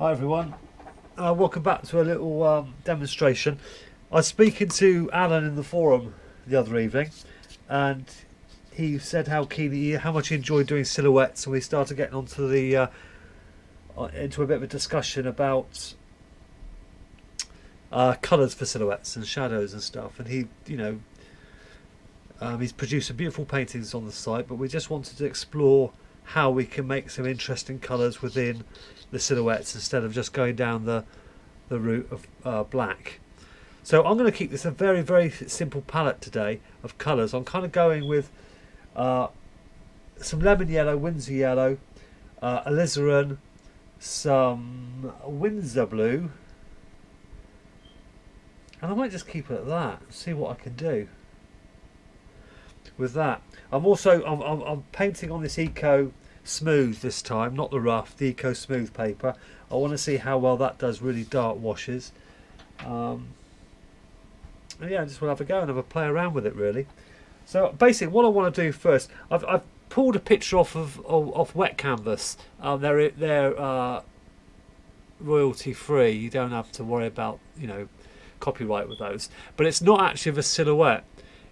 Hi everyone, welcome back to a little demonstration. I was speaking to Alan in the forum the other evening, and he said how much he enjoyed doing silhouettes, and we started getting onto the into a bit of a discussion about colours for silhouettes and shadows and stuff. And he, he's produced some beautiful paintings on the site, but we just wanted to explore how we can make some interesting colours within the silhouettes instead of just going down the route of black. So I'm going to keep this a very, very simple palette today of colours. I'm kind of going with some lemon yellow, Windsor yellow, alizarin, some Windsor blue, and I might just keep it at that and see what I can do with that. I'm painting on this Eco Smooth this time, not the rough, the Eco Smooth paper. I want to see how well that does really dark washes. And yeah, I just want to have a go and have a play around with it really. So basically what I want to do first, I've pulled a picture off wet canvas. They're royalty free. You don't have to worry about copyright with those. But it's not actually of a silhouette.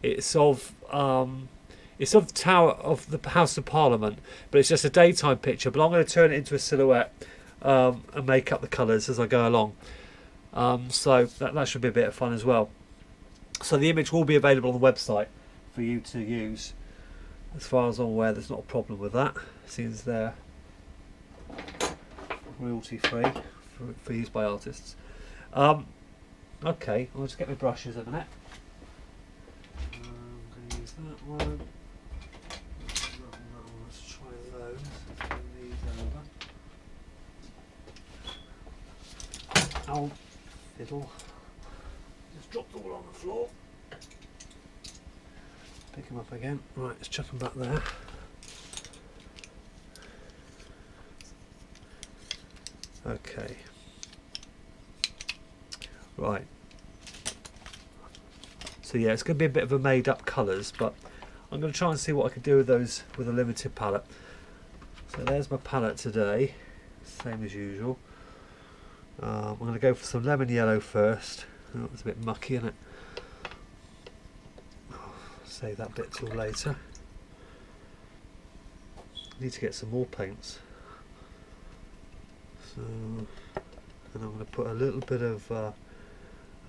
It's of the tower of the House of Parliament, but it's just a daytime picture. But I'm going to turn it into a silhouette and make up the colours as I go along. So that should be a bit of fun as well. So the image will be available on the website for you to use. As far as I'm aware, there's not a problem with that, since they're royalty free for use by artists. Okay, I'll just get my brushes a minute. I'm going to use that one. Let's try those. Turn these over. Oh, fiddle. Just dropped all on the floor. Pick them up again. Right, let's chuck them back there. Okay. Right. So yeah, it's going to be a bit of a made up colours, but I'm going to try and see what I can do with those with a limited palette. So there's my palette today, same as usual. I'm going to go for some lemon yellow first. Oh, it's a bit mucky, isn't it? Save that bit till later. Need to get some more paints. So, and I'm going to put a little bit of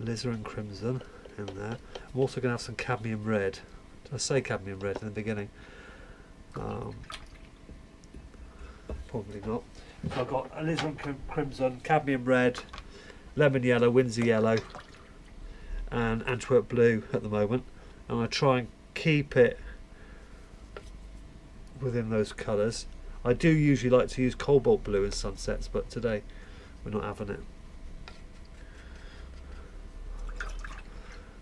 alizarin crimson in there. I'm also going to have some cadmium red. Did I say cadmium red in the beginning? Probably not. So I've got alizarin crimson, cadmium red, lemon yellow, Windsor yellow, and Antwerp blue at the moment. I'm going to try and keep it within those colours. I do usually like to use cobalt blue in sunsets, but today we're not having it.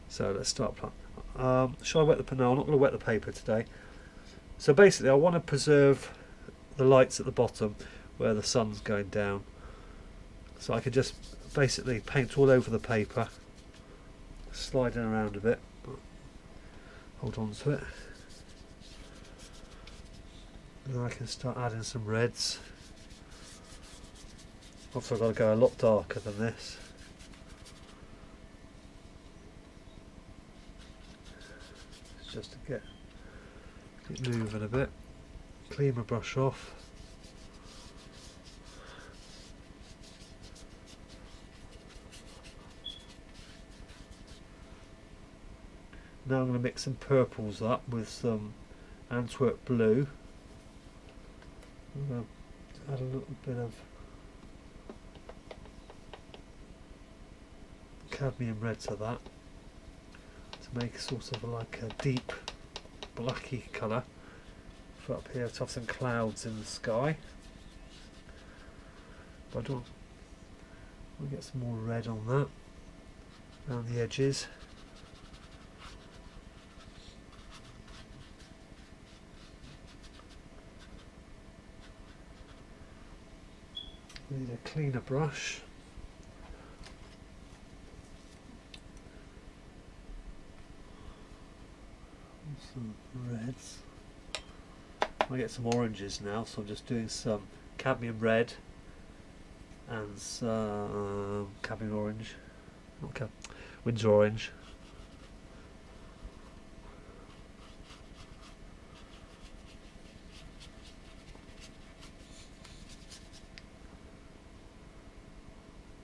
So let's start. Shall I wet the paper? No, I'm not going to wet the paper today. So basically I want to preserve the lights at the bottom where the sun's going down. So I can just basically paint all over the paper, sliding around a bit. Hold on to it. And then I can start adding some reds. Also I've got to go a lot darker than this. Just to get it moving a bit. Clean my brush off. Now I'm going to mix some purples up with some Antwerp blue. I'm going to add a little bit of cadmium red to that, to make sort of like a deep blacky colour for up here, to have some clouds in the sky. But I don't, we'll get some more red on that around the edges. We need a cleaner brush. Some reds. I get some oranges now, so I'm just doing some cadmium red and and some cabin orange, okay, Windsor orange.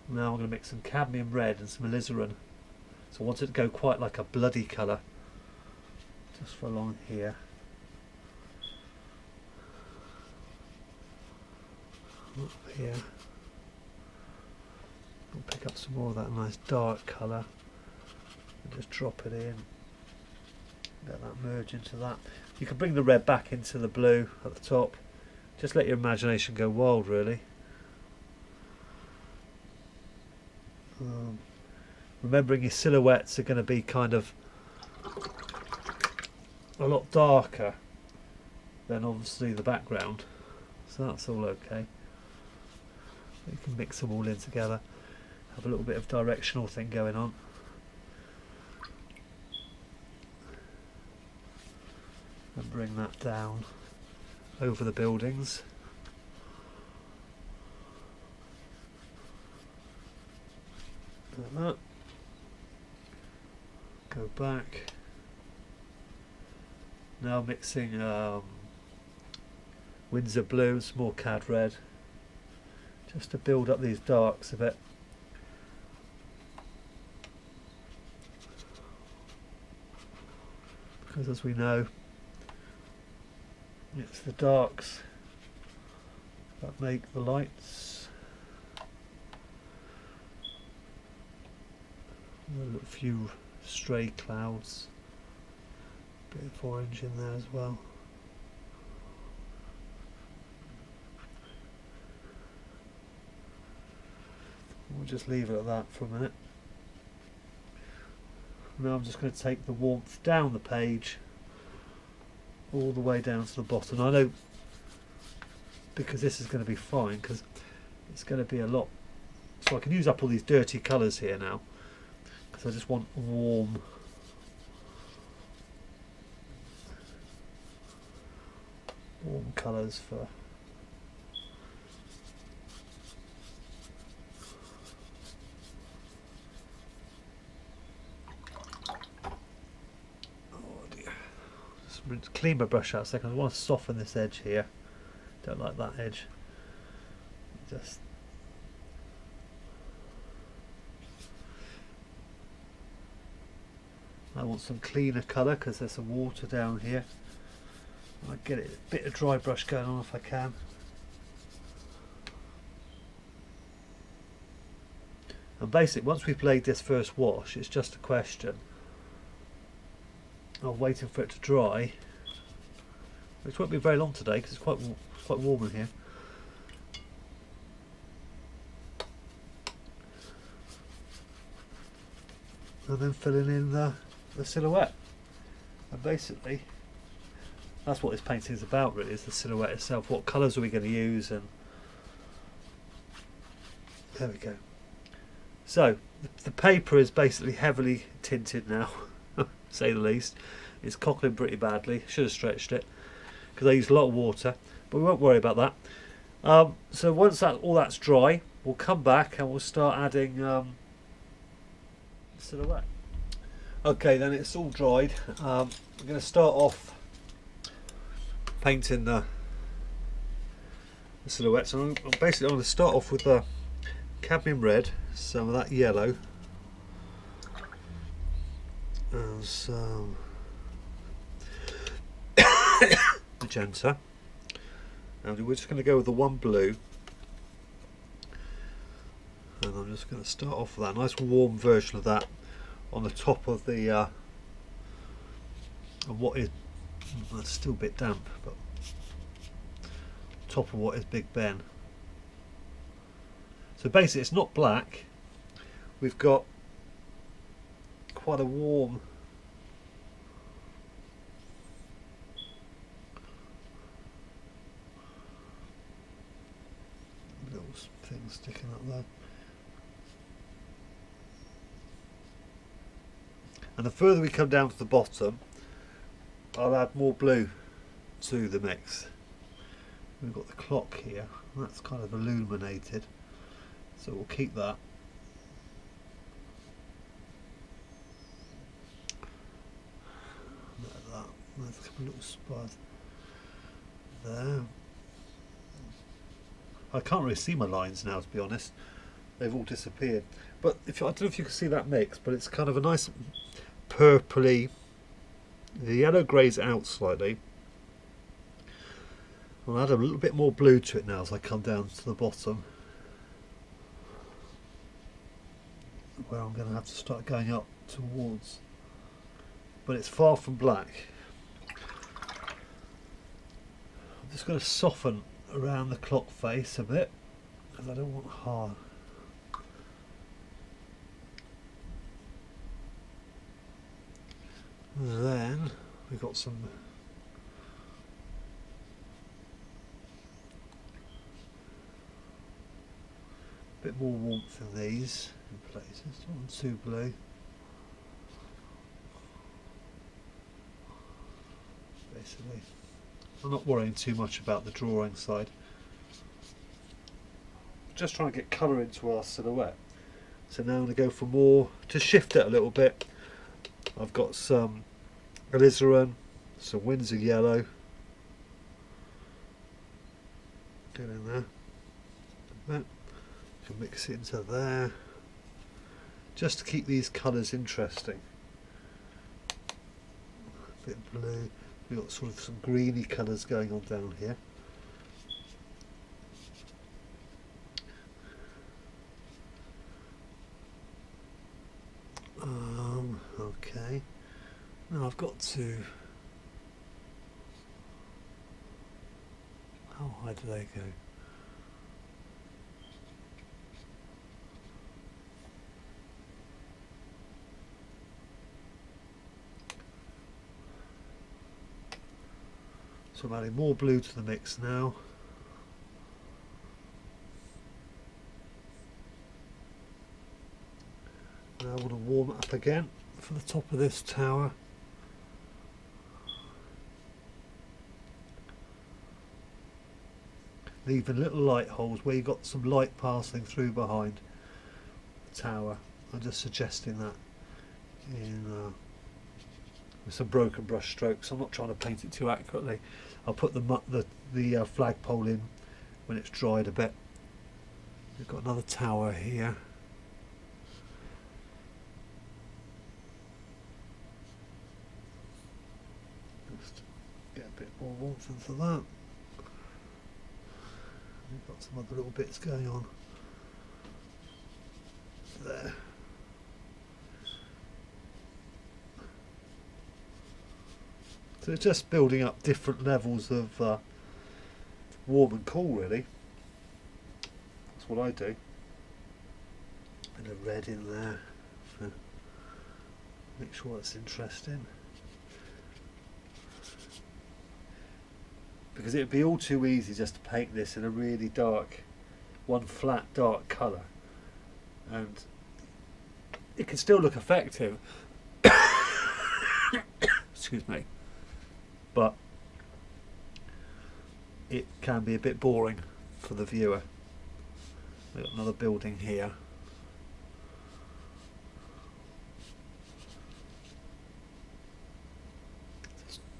Now I'm going to mix some cadmium red and some alizarin. So I want it to go quite like a bloody colour, just for along here. Up here. I'll pick up some more of that nice dark colour and just drop it in. Let that merge into that. You can bring the red back into the blue at the top. Just let your imagination go wild, really. Remembering your silhouettes are going to be kind of a lot darker than obviously the background, so that's all okay. You can mix them all in together, have a little bit of directional thing going on. And bring that down over the buildings. Like that. Go back. Now mixing Windsor blue and some more cad red, just to build up these darks a bit. Because as we know, it's the darks that make the lights. A few stray clouds, bit of orange in there as well. We'll just leave it at that for a minute. Now I'm just going to take the warmth down the page all the way down to the bottom. I know, because this is going to be fine, because it's going to be a lot, so I can use up all these dirty colours here now, because I just want warm colours for clean my brush out a second. I want to soften this edge here. Don't like that edge. Just I want some cleaner colour because there's some water down here. I get it, a bit of dry brush going on if I can. And basically, once we've laid this first wash, it's just a question of waiting for it to dry, which won't be very long today because it's quite warm in here. And then filling in the silhouette. And basically, that's what this painting is about, really, is the silhouette itself. What colours are we going to use? And there we go. So the paper is basically heavily tinted now, to say the least. It's cockling pretty badly. Should have stretched it because I used a lot of water, but we won't worry about that. So once all that's dry, we'll come back and we'll start adding silhouette. Okay, then it's all dried. We're going to start off painting the silhouette. So I'm going to start off with the cadmium red, some of that yellow, and some magenta, and we're just going to go with the one blue, and I'm just going to start off with that nice warm version of that on the top of the of what is, that's still a bit damp, but top of what is Big Ben. So basically it's not black, we've got quite a warm little thing sticking up there. And the further we come down to the bottom, I'll add more blue to the mix. We've got the clock here, that's kind of illuminated. So we'll keep that. Like that. There's a couple of little spots there. I can't really see my lines now, to be honest. They've all disappeared. But I don't know if you can see that mix, but it's kind of a nice purpley. The yellow grey's out slightly. I'll add a little bit more blue to it now as I come down to the bottom, where I'm going to have to start going up towards. But it's far from black. I'm just going to soften around the clock face a bit, because I don't want hard. And then we've got some bit more warmth in these in places. Don't want too blue. Basically, I'm not worrying too much about the drawing side. Just trying to get colour into our silhouette. So now I'm going to go for more, to shift it a little bit. I've got some alizarin, some Windsor yellow. Get in there. Like that. Can mix it into there. Just to keep these colours interesting. A bit blue. We've got sort of some greeny colours going on down here. Okay. Now I've got to. How high do they go? So I'm adding more blue to the mix now. Now I want to warm it up again for the top of this tower. Leaving little light holes where you've got some light passing through behind the tower. I'm just suggesting that in with some broken brush strokes. I'm not trying to paint it too accurately. I'll put the flagpole in when it's dried a bit. We've got another tower here. Just get a bit more warmth into that. We've got some other little bits going on there. So it's just building up different levels of warm and cool, really. That's what I do. Bit of red in there for make sure it's interesting. Because it would be all too easy just to paint this in a really dark, one flat dark colour, and it can still look effective. Excuse me. But it can be a bit boring for the viewer. We've got another building here.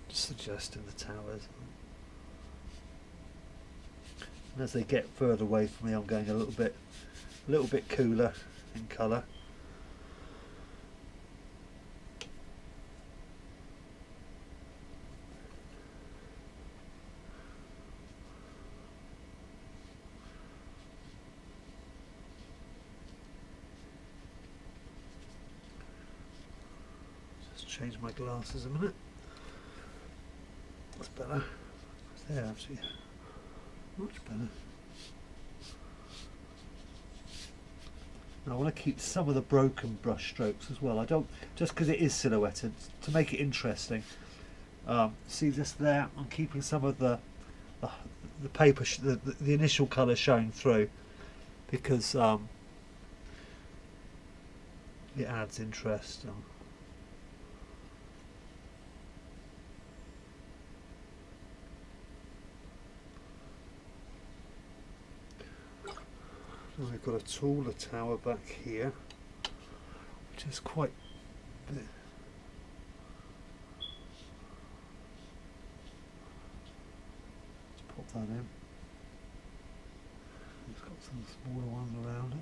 Just suggesting the towers. And as they get further away from me, I'm going a little bit cooler in colour. Change my glasses a minute. That's better. There, actually, much better. Now I want to keep some of the broken brush strokes as well. I don't, just because it is silhouetted, to make it interesting. See just there, I'm keeping some of the paper, the initial colour showing through, because it adds interest. And we've got a taller tower back here, which is quite big. Let's pop that in. It's got some smaller ones around it.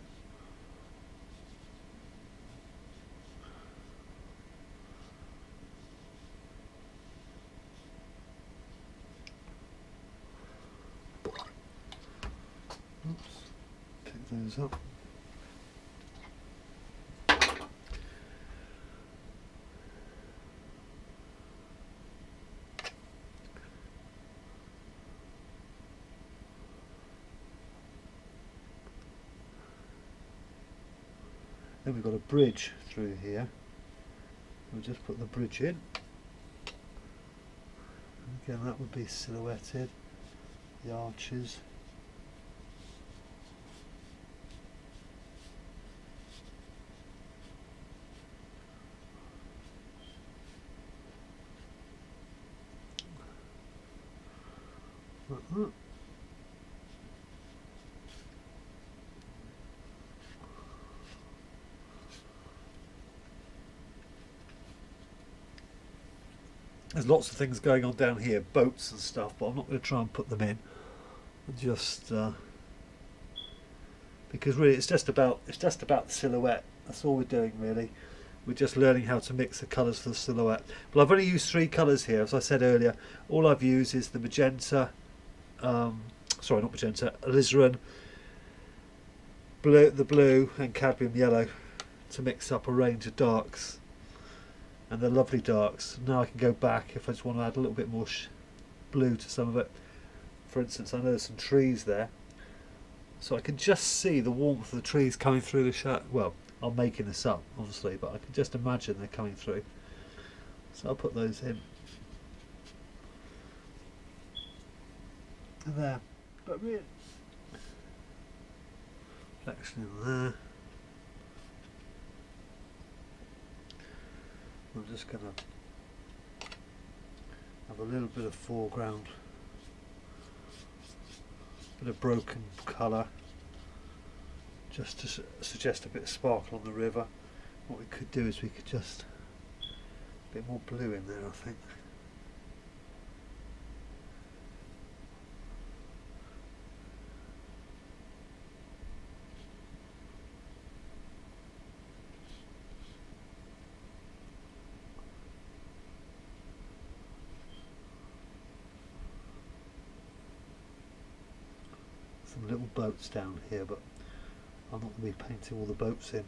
Oops, pick those up. Then we've got a bridge through here. We'll just put the bridge in. Again, that would be silhouetted, the arches. There's lots of things going on down here, boats and stuff, but I'm not going to try and put them in. Just because really it's just about the silhouette. That's all we're doing really. We're just learning how to mix the colours for the silhouette. But I've only used 3 colours here, as I said earlier. All I've used is the magenta, sorry, not magenta, alizarin, blue, the blue and cadmium yellow to mix up a range of darks. And they're lovely darks. Now I can go back if I just want to add a little bit more blue to some of it. For instance, I know there's some trees there, so I can just see the warmth of the trees coming through the shadow. Well, I'm making this up obviously, but I can just imagine they're coming through. So I'll put those in. And there. But really, reflection in there. I'm just going to have a little bit of foreground, a bit of broken colour, just to suggest a bit of sparkle on the river. What we could do is we could just a bit more blue in there, I think. Some little boats down here, but I'm not going to be painting all the boats in.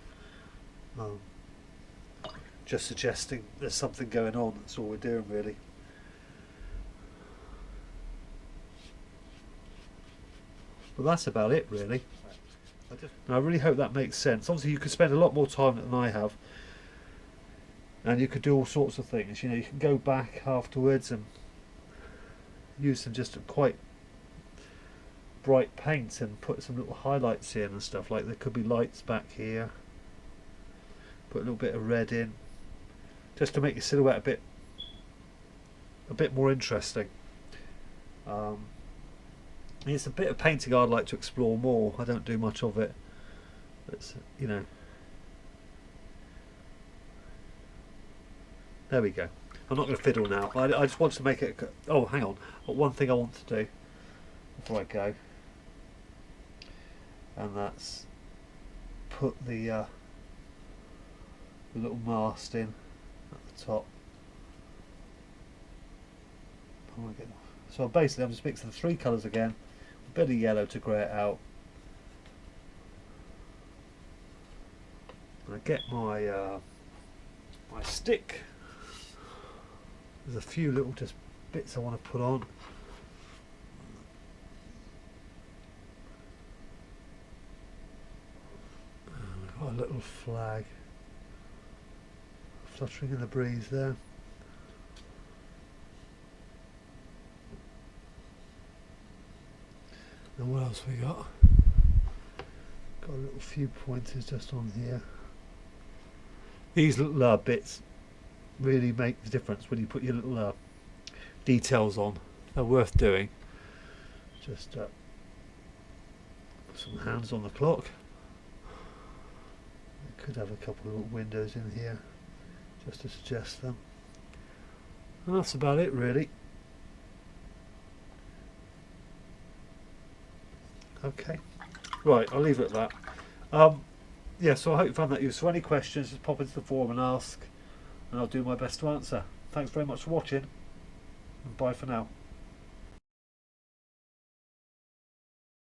Just suggesting there's something going on, that's all we're doing really. But that's about it really. I really hope that makes sense. Obviously you could spend a lot more time than I have, and you could do all sorts of things. You know, you can go back afterwards and use some just quite bright paint and put some little highlights in and stuff. Like there could be lights back here, put a little bit of red in just to make your silhouette a bit more interesting. It's a bit of painting I'd like to explore more. I don't do much of it. It's, you know, there we go. I'm not going to fiddle now. I just want to make it. Oh, hang on. One thing I want to do before I go, and that's put the little mast in at the top. So basically I'm just mixing the 3 colours again, a bit of yellow to grey it out. And I get my my stick. There's a few little just bits I want to put on. We've got a little flag fluttering in the breeze there. And what else we got? Got a little few pointers just on here. These little bits really make the difference when you put your little details on. They're worth doing. Just put some hands on the clock. Could have a couple of windows in here just to suggest them. And that's about it really. Okay, right, I'll leave it at that. Yeah, so I hope you found that useful. Any questions, just pop into the forum and ask, and I'll do my best to answer. Thanks very much for watching, and bye for now.